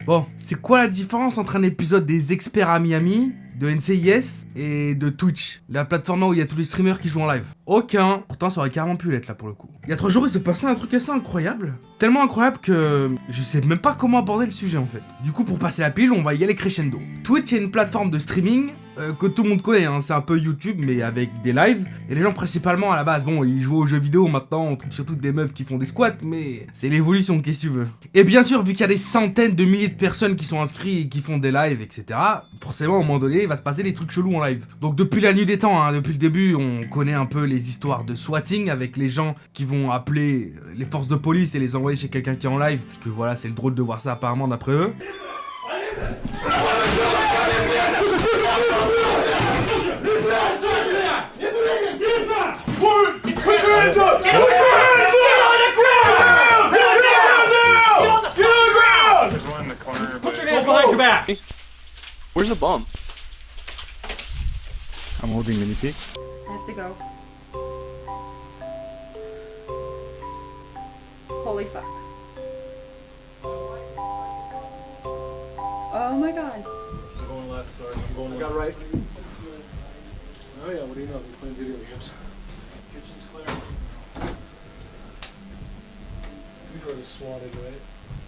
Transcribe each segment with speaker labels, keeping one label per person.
Speaker 1: Bon, c'est quoi la différence entre un épisode des experts à Miami, de NCIS et de Twitch, la plateforme où il y a tous les streamers qui jouent en live? Aucun. Pourtant, ça aurait carrément pu l'être là pour le coup. Il y a 3 jours, il s'est passé un truc assez incroyable. Tellement incroyable que je sais même pas comment aborder le sujet en fait. Du coup, pour passer la pile, on va y aller crescendo. Twitch est une plateforme de streaming que tout le monde connaît, hein. C'est un peu YouTube mais avec des lives. Et les gens principalement à la base, bon, ils jouent aux jeux vidéo maintenant, on trouve surtout des meufs qui font des squats, mais c'est l'évolution, qu'est-ce que tu veux. Et bien sûr, vu qu'il y a des centaines de milliers de personnes qui sont inscrites et qui font des lives, etc., forcément, à un moment donné, il va se passer des trucs chelous en live. Donc depuis la nuit des temps, hein, depuis le début, on connaît un peu les histoires de swatting avec les gens qui vont appeler les forces de police et les envoyer chez quelqu'un qui est en live. Parce que voilà, c'est le drôle de voir ça apparemment d'après eux.
Speaker 2: Where's the bomb?
Speaker 3: I'm holding, let me see.
Speaker 4: I have to go. Holy fuck. Oh my god.
Speaker 5: I'm going left, sorry. I'm going left. Right. Oh yeah, what do you know? We're playing video games. Kitchen's clear. You've heard of swatted, right?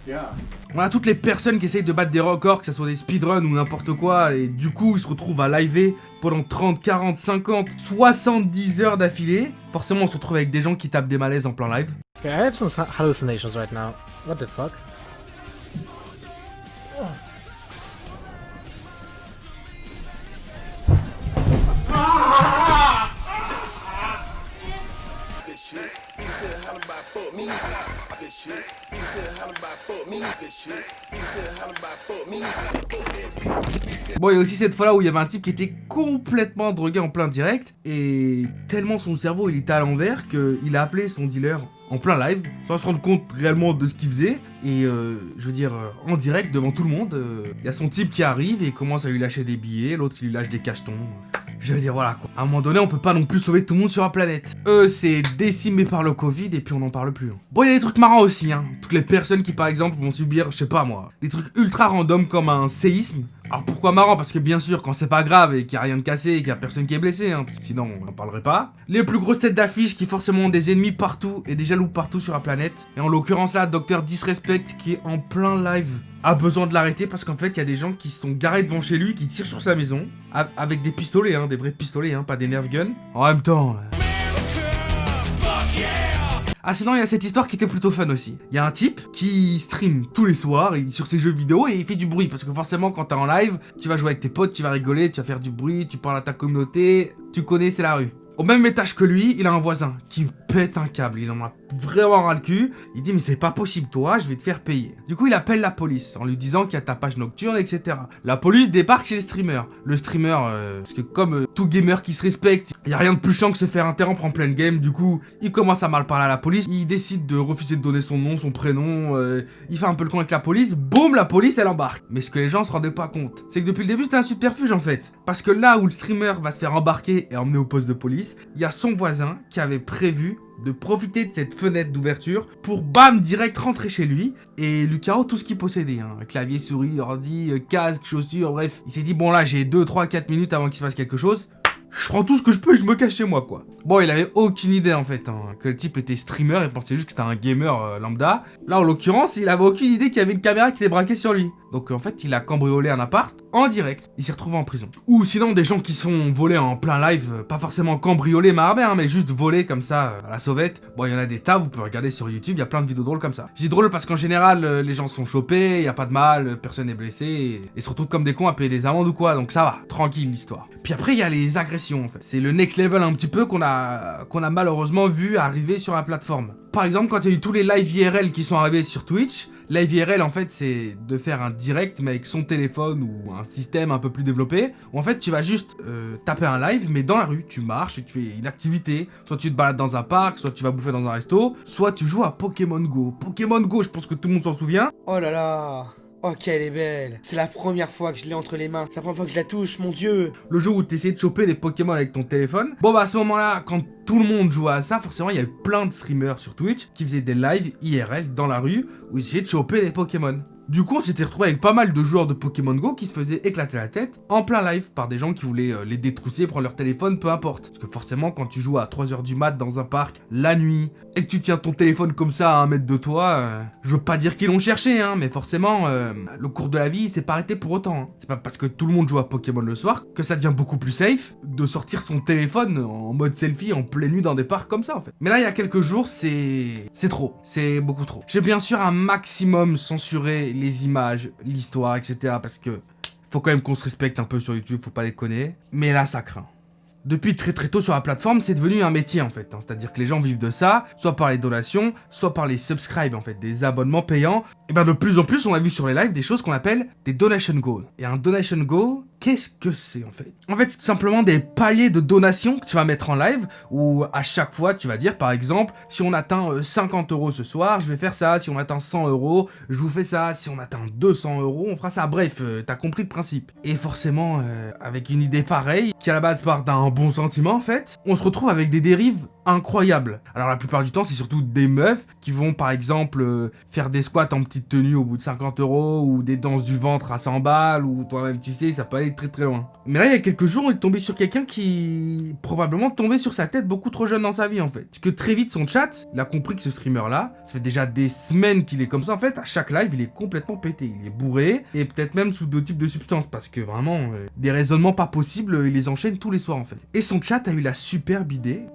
Speaker 3: Yeah.
Speaker 1: Voilà, toutes les personnes qui essayent de battre des records, que ce soit des speedruns ou n'importe quoi, et du coup ils se retrouvent à liver pendant 30, 40, 50, 70 heures d'affilée. Forcément on se retrouve avec des gens qui tapent des malaises en plein live.
Speaker 6: Okay, I have some hallucinations right now. What the fuck?
Speaker 1: Bon, il y a aussi cette fois là où il y avait un type qui était complètement drogué en plein direct, et tellement son cerveau il était à l'envers qu'il a appelé son dealer en plein live, sans se rendre compte réellement de ce qu'il faisait, et je veux dire, en direct devant tout le monde, il y a son type qui arrive et il commence à lui lâcher des billets, l'autre il lui lâche des cachetons. Je veux dire, voilà quoi. À un moment donné, on peut pas non plus sauver tout le monde sur la planète. Eux, c'est décimé par le Covid et puis on n'en parle plus. Hein. Bon, il y a des trucs marrants aussi, hein. Toutes les personnes qui, par exemple, vont subir, je sais pas moi, des trucs ultra random comme un séisme. Alors pourquoi marrant? Parce que bien sûr, quand c'est pas grave et qu'il y a rien de cassé et qu'il y a personne qui est blessé, hein, parce que sinon on n'en parlerait pas. Les plus grosses têtes d'affiche qui forcément ont des ennemis partout et des jaloux partout sur la planète. Et en l'occurrence là, Dr Disrespect qui est en plein live a besoin de l'arrêter parce qu'en fait il y a des gens qui se sont garés devant chez lui, qui tirent sur sa maison avec des pistolets, hein, des vrais pistolets, hein, pas des nerf guns. En même temps... Ah sinon il y a cette histoire qui était plutôt fun aussi. Il y a un type qui stream tous les soirs sur ses jeux vidéo et il fait du bruit parce que forcément quand t'es en live, tu vas jouer avec tes potes, tu vas rigoler, tu vas faire du bruit, tu parles à ta communauté, tu connais, c'est la rue. Au même étage que lui, il a un voisin qui pète un câble, il en a vraiment ras le cul. Il dit mais c'est pas possible toi, je vais te faire payer. Du coup il appelle la police en lui disant qu'il y a tapage nocturne, etc. La police débarque chez le streamer. Le streamer, parce que comme tout gamer qui se respecte, il y a rien de plus chiant que se faire interrompre en pleine game. Du coup il commence à mal parler à la police, il décide de refuser de donner son nom, son prénom, il fait un peu le con avec la police, boum, la police elle embarque. Mais ce que les gens se rendaient pas compte, c'est que depuis le début c'était un subterfuge en fait. Parce que là où le streamer va se faire embarquer et emmener au poste de police, il y a son voisin qui avait prévu de profiter de cette fenêtre d'ouverture pour bam direct rentrer chez lui et lui carreau tout ce qu'il possédait, hein. Clavier, souris, ordi, casque, chaussures, bref. Il s'est dit bon là j'ai 2, 3, 4 minutes avant qu'il se passe quelque chose. Je prends tout ce que je peux et je me cache chez moi quoi. Bon il avait aucune idée en fait, hein, que le type était streamer, il pensait juste que c'était un gamer lambda. Là en l'occurrence il avait aucune idée qu'il y avait une caméra qui était braquée sur lui. Donc en fait il a cambriolé un appart en direct, il s'est retrouvé en prison. Ou sinon des gens qui se font voler en plein live, pas forcément cambrioler Marabert, hein, mais juste voler comme ça à la sauvette. Bon il y en a des tas, vous pouvez regarder sur YouTube, il y a plein de vidéos drôles comme ça. Je dis drôle parce qu'en général les gens se font choper, il y a pas de mal, personne n'est blessé et se retrouvent comme des cons à payer des amendes ou quoi, donc ça va, tranquille l'histoire. Puis après il y a les agressions en fait, c'est le next level un petit peu qu'on a malheureusement vu arriver sur la plateforme. Par exemple quand il y a eu tous les live IRL qui sont arrivés sur Twitch, live IRL en fait c'est de faire un direct mais avec son téléphone ou un système un peu plus développé où en fait tu vas juste taper un live mais dans la rue, tu marches et tu fais une activité, soit tu te balades dans un parc, soit tu vas bouffer dans un resto, soit tu joues à Pokémon Go. Pokémon Go, je pense que tout le monde s'en souvient.
Speaker 6: Oh là là! Oh qu'elle est belle! C'est la première fois que je l'ai entre les mains, c'est la première fois que je la touche, mon dieu!
Speaker 1: Le jour où tu essayais de choper des Pokémon avec ton téléphone. Bon bah à ce moment-là, quand tout le monde jouait à ça, forcément il y avait plein de streamers sur Twitch qui faisaient des lives IRL dans la rue où ils essayaient de choper des Pokémon. Du coup, on s'était retrouvé avec pas mal de joueurs de Pokémon Go qui se faisaient éclater la tête en plein live par des gens qui voulaient les détrousser, prendre leur téléphone, peu importe. Parce que forcément, quand tu joues à 3h du mat dans un parc, la nuit, et que tu tiens ton téléphone comme ça à 1 mètre de toi, je veux pas dire qu'ils l'ont cherché, hein, mais forcément, le cours de la vie, il s'est pas arrêté pour autant. Hein. C'est pas parce que tout le monde joue à Pokémon le soir que ça devient beaucoup plus safe de sortir son téléphone en mode selfie en pleine nuit dans des parcs comme ça, en fait. Mais là, il y a quelques jours, c'est trop. C'est beaucoup trop. J'ai bien sûr un maximum censuré les images, l'histoire, etc. Parce que faut quand même qu'on se respecte un peu sur YouTube, faut pas déconner. Mais là, ça craint. Depuis très tôt sur la plateforme, c'est devenu un métier en fait. Hein. C'est-à-dire que les gens vivent de ça, soit par les donations, soit par les subscribes en fait, des abonnements payants. Et bien de plus en plus, on a vu sur les lives des choses qu'on appelle des donation goals. Et un donation goal, qu'est-ce que c'est en fait? En fait, c'est tout simplement des paliers de donations que tu vas mettre en live, où à chaque fois, tu vas dire par exemple, si on atteint 50 € ce soir, je vais faire ça. Si on atteint 100 €, je vous fais ça. Si on atteint 200 €, on fera ça. Bref, t'as compris le principe. Et forcément, avec une idée pareille, qui à la base part d'un bon sentiment en fait, on se retrouve avec des dérives incroyables. Alors la plupart du temps, c'est surtout des meufs qui vont par exemple faire des squats en petite tenue au bout de 50 € ou des danses du ventre à 100 balles, ou toi-même tu sais, ça peut aller très très loin. Mais là, il y a quelques jours, on est tombé sur quelqu'un qui probablement tombé sur sa tête beaucoup trop jeune dans sa vie en fait. Parce que très vite, son chat, il a compris que ce streamer là, ça fait déjà des semaines qu'il est comme ça en fait, à chaque live, il est complètement pété, il est bourré, et peut-être même sous d'autres types de substances, parce que vraiment, des raisonnements pas possibles, il les enchaîne tous les soirs en fait. Et son chat a eu la superbe idée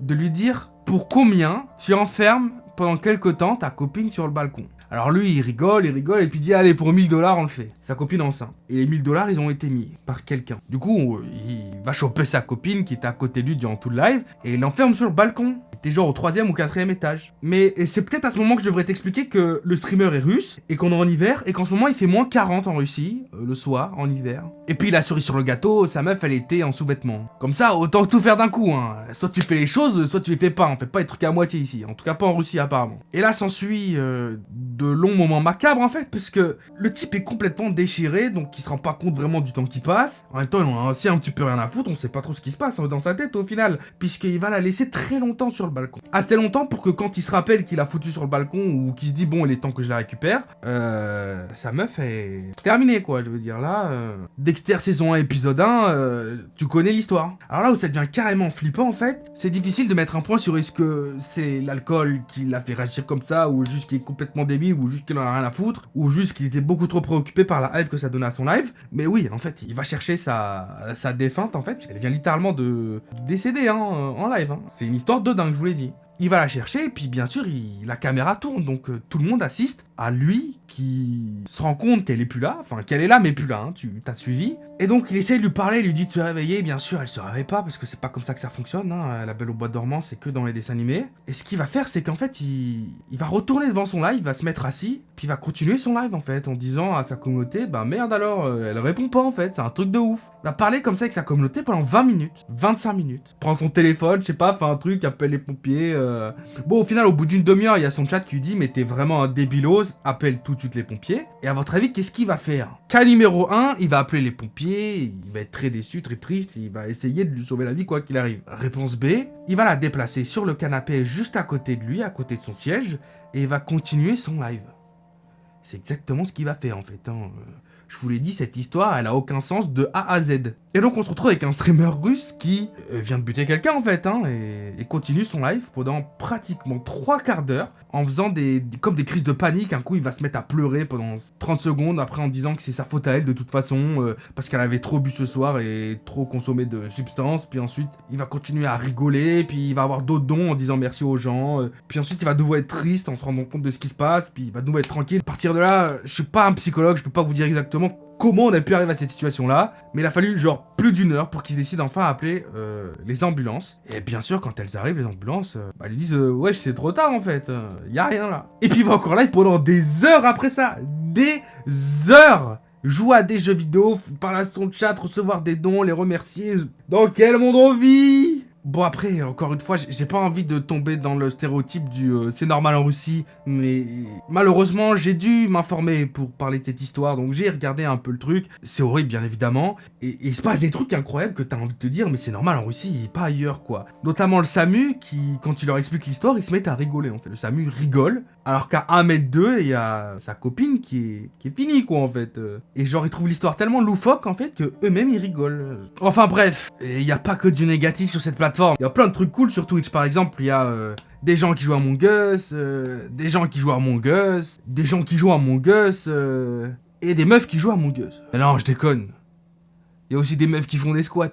Speaker 1: de lui dire pour combien tu enfermes pendant quelque temps ta copine sur le balcon. Alors lui, il rigole, et puis il dit allez, pour 1000 $, on le fait. Sa copine enceinte. Et les 1000 $, ils ont été mis par quelqu'un. Du coup, il va choper sa copine qui était à côté de lui durant tout le live, et il l'enferme sur le balcon. Il était genre au 3e ou 4e étage. Mais c'est peut-être à ce moment que je devrais t'expliquer que le streamer est russe, et qu'on est en hiver, et qu'en ce moment il fait moins 40 en Russie, le soir, en hiver. Et puis la cerise sur le gâteau, sa meuf, elle était en sous-vêtements. Comme ça, autant tout faire d'un coup, hein. Soit tu fais les choses, soit tu les fais pas. On fait pas les trucs à moitié ici. En tout cas pas en Russie apparemment. Et là s'ensuit de longs moments macabres en fait, parce que le type est complètement déchiré, donc il se rend pas compte vraiment du temps qui passe. En même temps, il en a aussi un petit peu rien à foutre, on sait pas trop ce qui se passe dans sa tête au final, puisqu'il va la laisser très longtemps sur le balcon. Assez longtemps pour que quand il se rappelle qu'il a foutu sur le balcon, ou qu'il se dit bon, il est temps que je la récupère, sa meuf est terminée quoi, je veux dire là. Dexter saison 1 épisode 1, tu connais l'histoire. Alors là où ça devient carrément flippant en fait, c'est difficile de mettre un point sur est-ce que c'est l'alcool qui l'a fait réagir comme ça, ou juste qu'il est complètement débile, ou juste qu'il en a rien à foutre, ou juste qu'il était beaucoup trop préoccupé par la hype que ça donnait à son live. Mais oui, en fait, il va chercher sa défunte en fait, parce qu'elle vient littéralement de décéder hein, en live. Hein. C'est une histoire de dingue, je vous l'ai dit. Il va la chercher et puis bien sûr la caméra tourne, donc tout le monde assiste à lui qui se rend compte qu'elle est plus là, enfin qu'elle est là mais plus là, hein, tu t'as suivi. Et donc il essaye de lui parler, il lui dit de se réveiller, bien sûr elle se réveille pas parce que c'est pas comme ça que ça fonctionne, hein. La Belle au bois dormant c'est que dans les dessins animés. Et ce qu'il va faire c'est qu'en fait il va retourner devant son live, il va se mettre assis, puis il va continuer son live en fait en disant à sa communauté bah merde alors elle répond pas en fait, c'est un truc de ouf. Il va parler comme ça avec sa communauté pendant 20 minutes, 25 minutes. Prends ton téléphone, je sais pas, fais un truc, appelle les pompiers. Bon, au final, au bout d'une demi-heure, il y a son chat qui lui dit mais t'es vraiment un débilos, appelle tout de suite les pompiers. Et à votre avis, qu'est-ce qu'il va faire? Cas numéro 1, il va appeler les pompiers, il va être très déçu, très triste, il va essayer de lui sauver la vie quoi qu'il arrive. Réponse B, il va la déplacer sur le canapé juste à côté de lui, à côté de son siège, et il va continuer son live. C'est exactement ce qu'il va faire en fait, hein. Je vous l'ai dit, cette histoire, elle a aucun sens de A à Z. Et donc on se retrouve avec un streamer russe qui vient de buter quelqu'un en fait, hein, et continue son live pendant pratiquement 3 quarts d'heure, en faisant comme des crises de panique. Un coup il va se mettre à pleurer pendant 30 secondes, après en disant que c'est sa faute à elle de toute façon, parce qu'elle avait trop bu ce soir et trop consommé de substances, puis ensuite il va continuer à rigoler, puis il va avoir d'autres dons en disant merci aux gens, puis ensuite il va de nouveau être triste en se rendant compte de ce qui se passe, puis il va de nouveau être tranquille. À partir de là, je suis pas un psychologue, je peux pas vous dire exactement comment on a pu arriver à cette situation-là, mais il a fallu genre plus d'1 heure pour qu'ils décident enfin à appeler les ambulances. Et bien sûr, quand elles arrivent, les ambulances, elles disent ouais, c'est trop tard en fait, y a rien là. Et puis il va encore live pendant des heures après ça, des heures. Jouer à des jeux vidéo, parler à son chat, recevoir des dons, les remercier. Dans quel monde on vit? Bon après, encore une fois, j'ai pas envie de tomber dans le stéréotype du c'est normal en Russie, mais malheureusement j'ai dû m'informer pour parler de cette histoire, donc j'ai regardé un peu le truc. C'est horrible bien évidemment, et il se passe des trucs incroyables que t'as envie de te dire, mais c'est normal en Russie et pas ailleurs quoi. Notamment le SAMU qui, quand tu leur expliques l'histoire, ils se mettent à rigoler en fait. Le SAMU rigole, alors qu'à 1m2, il y a sa copine qui est finie quoi en fait. Et genre ils trouvent l'histoire tellement loufoque en fait que eux-mêmes ils rigolent. Enfin bref, il y a pas que du négatif sur cette plateforme. Il y a plein de trucs cool sur Twitch, par exemple, il y a des gens qui jouent à Among Us, des gens qui jouent à Among Us, des gens qui jouent à Among Us, et des meufs qui jouent à Among Us. Mais non, je déconne. Il y a aussi des meufs qui font des squats.